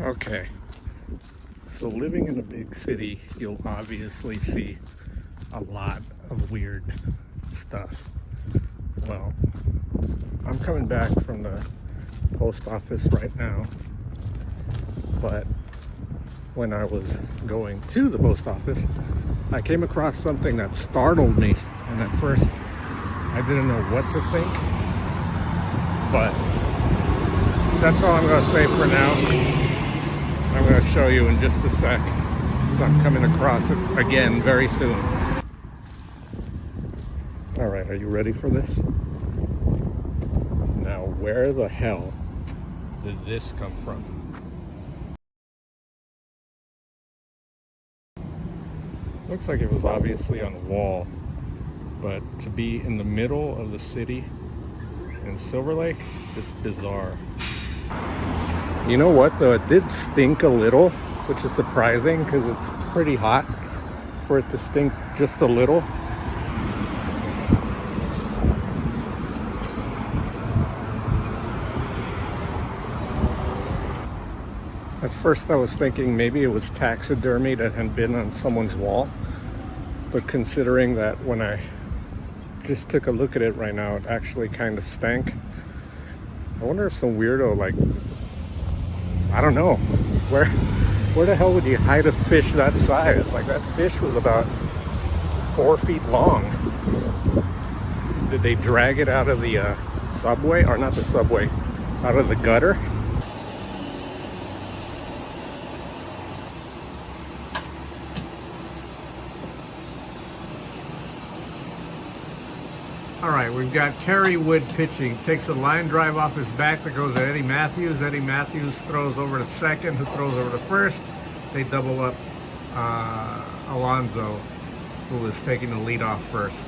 Okay, so living in a big city, you'll obviously see a lot of weird stuff. Well, I'm coming back from the post office right now, but when I was going to the post office, I came across something that startled me, and at first I didn't know what to think, but that's all I'm going to say for now. I'm going to show you in just a sec, so I'm coming across it again very soon. Alright, are you ready for this? Now, where the hell did this come from? Looks like it was obviously on a wall, but to be in the middle of the city in Silver Lake is bizarre. You know what though, it did stink a little, which is surprising because it's pretty hot for it to stink just a little. At first I was thinking maybe it was taxidermy that had been on someone's wall, but considering that when I just took a look at it right now, it actually kind of stank. I wonder if some weirdo, like, I don't know, where the hell would you hide a fish that size? Like, that fish was about 4 feet long. Did they drag it out of the subway, or not the subway, out of the gutter? All right, we've got Kerry Wood pitching. Takes a line drive off his back that goes to Eddie Matthews. Eddie Matthews throws over to second, who throws over to first. They double up Alonso, who was taking the lead off first.